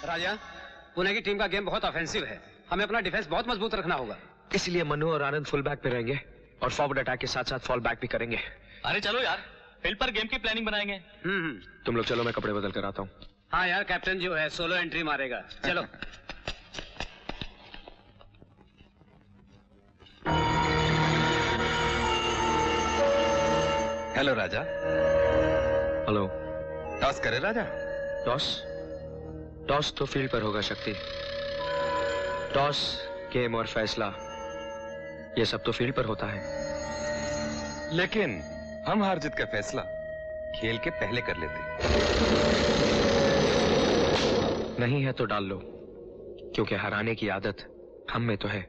राजा, पुणे की टीम का गेम बहुत ऑफेंसिव है, हमें अपना डिफेंस बहुत मजबूत रखना होगा। इसलिए मनु और आनंद फुल बैक पे रहेंगे और फॉरवर्ड अटैक के साथ साथ फॉल बैक भी करेंगे। अरे चलो यार, फील्ड पर गेम की प्लानिंग बनाएंगे। तुम लोग चलो, मैं कपड़े बदल कर आता हूँ। हाँ यार, कैप्टन जो है सोलो एंट्री मारेगा। चलो। हेलो राजा। हेलो। टॉस करे राजा? टॉस तो फील्ड पर होगा शक्ति। टॉस, गेम और फैसला ये सब तो फील्ड पर होता है। लेकिन हम हार जीत का फैसला खेल के पहले कर लेते। नहीं है तो डाल लो, क्योंकि हराने की आदत हम में तो है।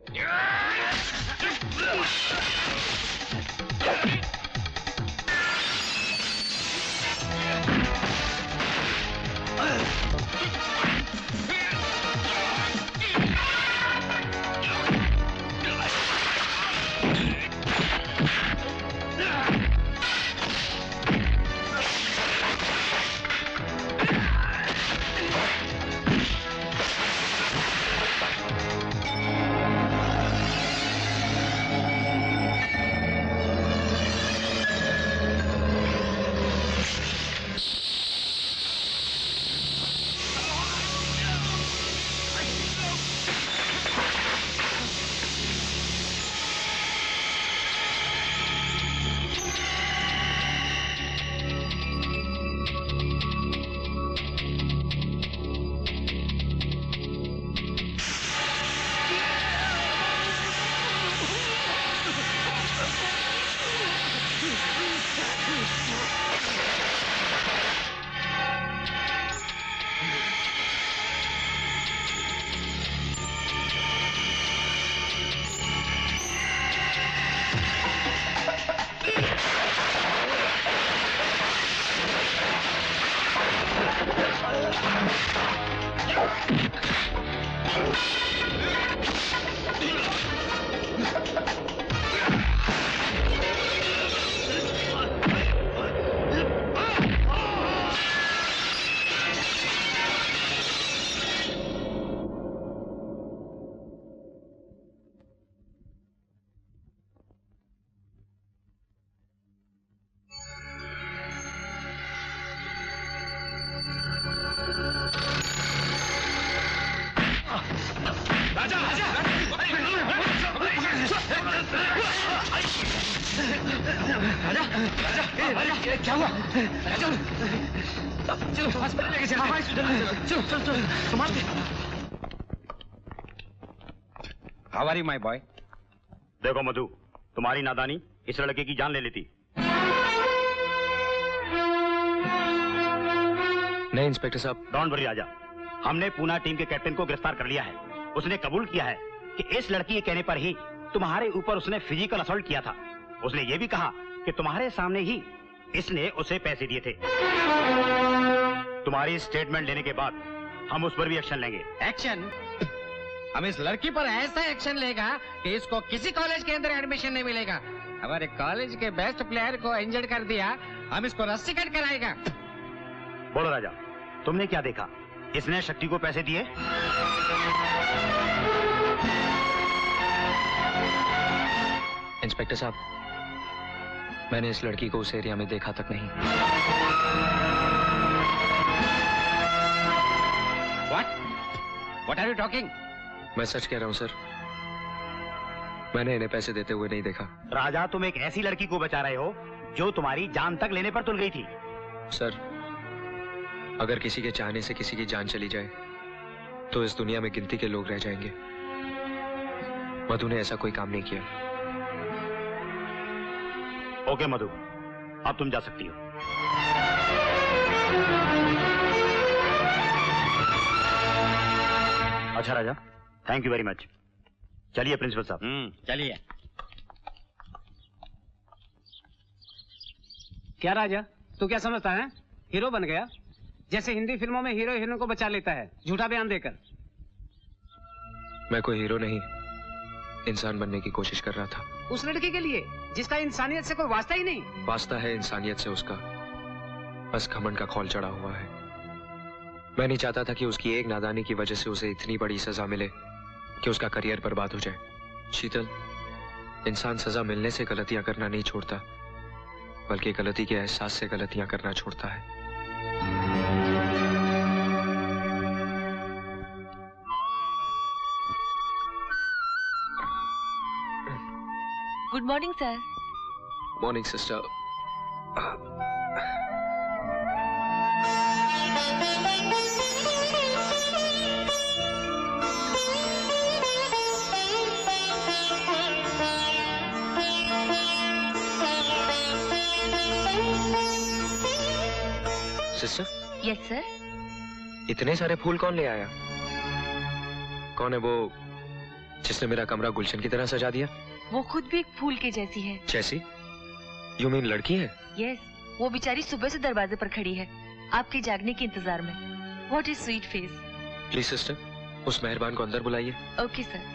क्या हुआ? चलो हॉस्पिटल लेके चलो। चलो चलो चलो संभाल के। How are you my boy? देखो मधु, तुम्हारी नादानी इस लड़के की जान ले लेती। नहीं इंस्पेक्टर साहब। डोंट वरी राजा, हमने पूना टीम के कैप्टन को गिरफ्तार कर लिया है। उसने कबूल किया है कि इस लड़की के कहने पर ही तुम्हारे ऊपर उसने फिजिकल असॉल्ट किया था। उसने ये भी कहा कि तुम्हारे सामने ही इसने उसे पैसे दिए थे। तुम्हारी स्टेटमेंट लेने के बाद हम उस पर भी एक्शन लेंगे। एक्शन? हम इस लड़की पर ऐसा एक्शन लेगा कि इसको किसी कॉलेज के अंदर एडमिशन नहीं मिलेगा। हमारे कॉलेज के बेस्ट प्लेयर को इंजर्ड कर दिया, हम इसको रस्सी कट कराएगा। बोलो राजा, तुमने क्या देखा? इसने शक्ति को पैसे दिए? इंस्पेक्टर साहब, मैंने इस लड़की को उस एरिया में देखा तक नहीं। What are you talking? मैं सच कह रहा हूं सर, मैंने इन्हें पैसे देते हुए नहीं देखा। राजा, तुम एक ऐसी लड़की को बचा रहे हो जो तुम्हारी जान तक लेने पर तुल गई थी। सर, अगर किसी के चाहने से किसी की जान चली जाए तो इस दुनिया में गिनती के लोग रह जाएंगे। मधु ने ऐसा कोई काम नहीं किया। ओके मधु, अब तुम जा सकती हो। अच्छा राजा, थैंक यू वेरी मच। चलिए प्रिंसिपल साहब। चलिए। क्या राजा, तू क्या समझता है? हीरो बन गया? जैसे हिंदी फिल्मों में हीरो हीरोइन को बचा लेता है झूठा बयान देकर। मैं कोई हीरो नहीं, इंसान बनने की कोशिश कर रहा था। उस लड़की के लिए जिसका इंसानियत से कोई वास्ता ही नहीं। वास्ता है इंसानियत से उसका, बस घमंड का खौल चढ़ा हुआ है। मैं नहीं चाहता था कि उसकी एक नादानी की वजह से उसे इतनी बड़ी सजा मिले कि उसका करियर बर्बाद हो जाए। शीतल, इंसान सजा मिलने से गलतियां करना नहीं छोड़ता, बल्कि गलती के एहसास से गलतियां करना छोड़ता है। Good morning sir. Morning sister. Sister. Yes sir. इतने सारे फूल कौन ले आया? कौन है वो जिसने मेरा कमरा गुलशन की तरह सजा दिया? वो खुद भी एक फूल के जैसी है। जैसी? यू मीन लड़की है? यस, वो बेचारी सुबह से दरवाजे पर खड़ी है, आपके जागने के इंतजार में। What is sweet face. Please sister, उस मेहरबान को अंदर बुलाइए। Okay sir.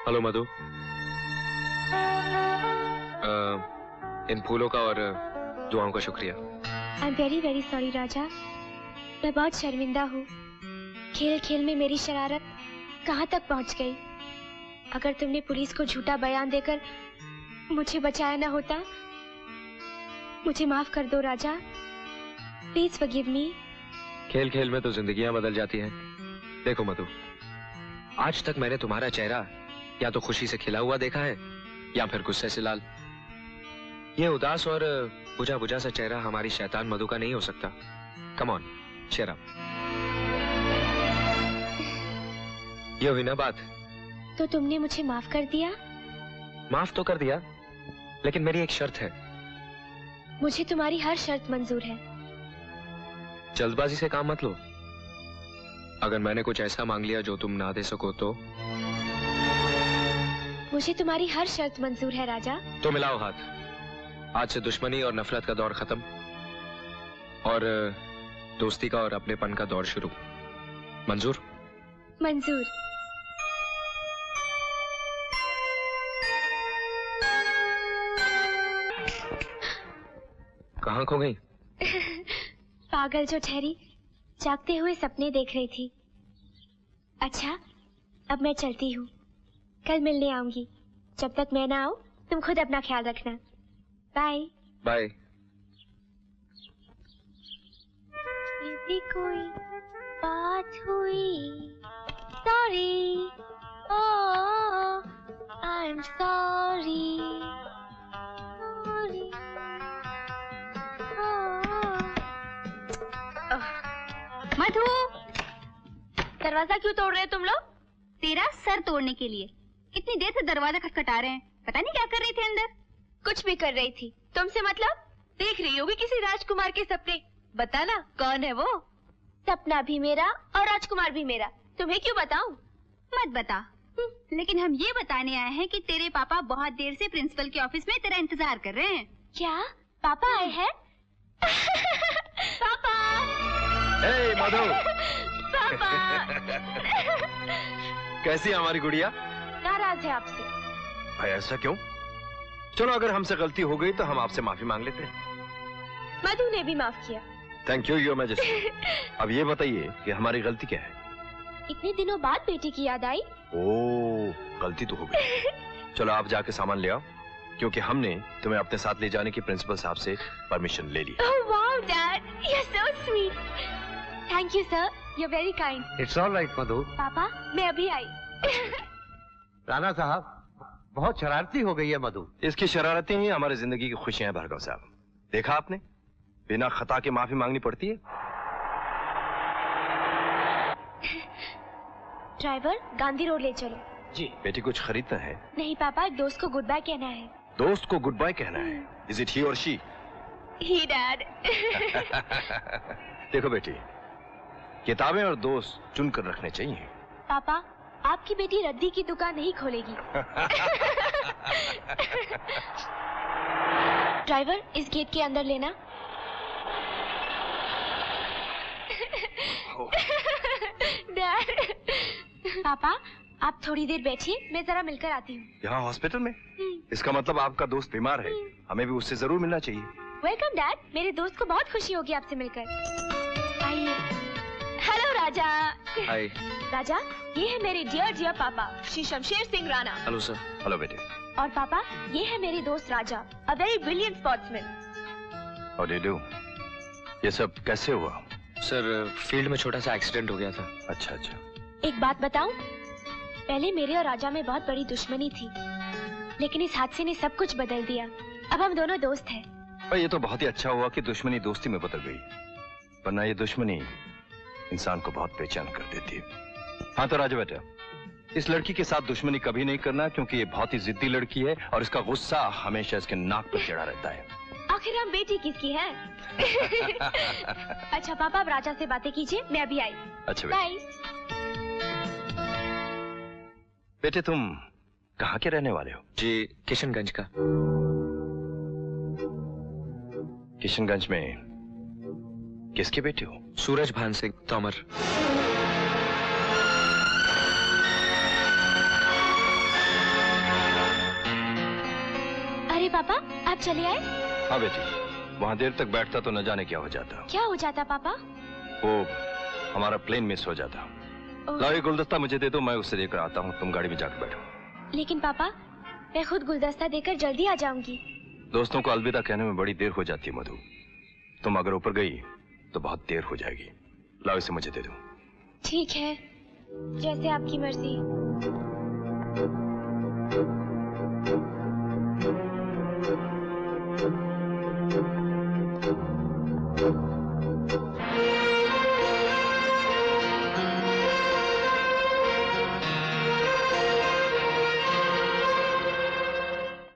हेलो मधु। इन फूलों का और दुआओं का शुक्रिया। I am very very sorry Raja, मैं बहुत शर्मिंदा हूँ। खेल खेल में मेरी शरारत कहाँ तक पहुँच गई। अगर तुमने पुलिस को झूठा बयान देकर मुझे बचाया ना होता, मुझे माफ कर दो राजा, प्लीज फॉरगिव मी। खेल खेल में तो जिंदगियां बदल जाती हैं। देखो मधु, आज तक मैंने तुम्हारा चेहरा या तो खुशी से खिला हुआ देखा है या फिर गुस्से से लाल। ये उदास और बुझा बुझा सा चेहरा हमारी शैतान मधु का नहीं हो सकता। Come on, cheer up। ये हुई ना बात। तो तुमने मुझे माफ कर दिया? माफ तो कर दिया, लेकिन मेरी एक शर्त है। मुझे तुम्हारी हर शर्त मंजूर है। जल्दबाजी से काम मत लो। अगर मैंने कुछ ऐसा मांग लिया जो तुम ना दे सको तो? मुझे तुम्हारी हर शर्त मंजूर है राजा। तो मिलाओ हाथ। आज से दुश्मनी और नफरत का दौर खत्म और दोस्ती का और अपनेपन का दौर शुरू। मंजूर? मंजूर। कहाँ खो गई? पागल जो ठहरी, जागते हुए सपने देख रही थी। अच्छा, अब मैं चलती हूँ, कल मिलने आऊंगी। जब तक मैं ना आऊँ, तुम खुद अपना ख्याल रखना। Bye bye. यदि कोई बात हुई, sorry, oh I am sorry, sorry, Madhu, दरवाजा क्यों तोड़ रहे हो तुम लोग? तेरा सर तोड़ने के लिए। कितनी देर से दरवाजा खटखटा रहे हैं, पता नहीं क्या कर रही थी अंदर। कुछ भी कर रही थी, तुमसे मतलब? देख रही होगी किसी राजकुमार के सपने। बताना कौन है वो? सपना भी मेरा और राजकुमार भी मेरा, तुम्हें क्यों बताऊं? मत बता। लेकिन हम ये बताने आए हैं कि तेरे पापा बहुत देर से प्रिंसिपल के ऑफिस में तेरा इंतजार कर रहे हैं। क्या पापा आए हैं? पापा! हे मधु! पापा! कैसी है हमारी गुड़िया? नाराज है आपसे। भाई ऐसा क्यों? चलो, अगर हमसे गलती हो गई तो हम आपसे माफी मांग लेते हैं। मधु ने भी माफ किया। Thank you your majesty. अब ये बताइए कि हमारी गलती क्या है? इतने दिनों बाद बेटी की याद आई। ओह, गलती तो हो गई। चलो आप जाके सामान ले आओ, क्योंकि हमने तुम्हें अपने साथ ले जाने की प्रिंसिपल साहब से परमिशन ले ली। Oh wow dad, you are so sweet. Thank you sir, you are very kind. It's all right Madhu. पापा, मैं अभी आई। राणा साहब, बहुत शरारती हो गई है मधु। इसकी शरारतें ही हमारी जिंदगी की खुशियां हैं भार्गव साहब। देखा आपने, बिना खता के माफी मांगनी पड़ती है। ड्राइवर, गांधी रोड ले चलो। जी बेटी, कुछ खरीदना है? नहीं पापा, एक दोस्त को गुड बाय कहना है। दोस्त को गुड बाय कहना है? इज इट ही और शी? He dad. देखो बेटी, किताबें और दोस्त चुनकर रखने चाहिए। पापा, आपकी बेटी रद्दी की दुकान नहीं खोलेगी। ड्राइवर, इस गेट के अंदर लेना। डैड। पापा आप थोड़ी देर बैठिए, मैं जरा मिलकर आती हूँ। यहाँ हॉस्पिटल में? इसका मतलब आपका दोस्त बीमार है, हमें भी उससे जरूर मिलना चाहिए। वेलकम डैड, मेरे दोस्त को बहुत खुशी होगी आपसे मिलकर। आइए। हेलो राजा। हाय। राजा, ये है मेरे डियर पापा Shri Shamsher Singh Rana. Hello sir. Hello बेटे। और पापा, ये है मेरे दोस्त Raja, a very brilliant sportsman. How do you do? ये सब कैसे हुआ? सर फील्ड में छोटा सा एक्सीडेंट हो गया था। अच्छा अच्छा। एक बात बताऊं? पहले मेरे और राजा में बहुत बड़ी दुश्मनी थी, लेकिन इस हादसे ने सब कुछ बदल दिया। अब हम दोनों दोस्त हैं। और ये तो बहुत ही अच्छा हुआ कि दुश्मनी दोस्ती में बदल गई, वरना ये दुश्मनी इंसान को बहुत बेचैन कर देती है। हाँ तो राजा बेटा, इस लड़की के साथ दुश्मनी कभी नहीं करना, क्योंकि ये बहुत ही जिद्दी लड़की है और इसका गुस्सा हमेशा इसके नाक पर चढ़ा रहता है। आखिर हम बेटी किसकी हैं? अच्छा पापा, अब राजा से बातें कीजिए, मैं अभी आई। अच्छा बाय। बेटे तुम कहाँ के रहने वाले हो? जी किशनगंज का। किशनगंज में किसके बेटे हो? सूरज भान सिंह तोमर। अरे पापा, आप चले आए? हाँ बेटी, वहाँ देर तक बैठता तो न जाने क्या हो जाता। क्या हो जाता पापा? वो हमारा प्लेन मिस हो जाता। लाओ ये गुलदस्ता मुझे दे दो, मैं उससे लेकर आता हूँ, तुम गाड़ी में जाकर बैठो। लेकिन पापा, मैं खुद गुलदस्ता देकर जल्दी आ जाऊंगी। दोस्तों को अलविदा कहने में बड़ी देर हो जाती है मधु, तुम अगर ऊपर गई तो बहुत देर हो जाएगी। लाओ इसे मुझे दे दो। ठीक है, जैसे आपकी मर्जी।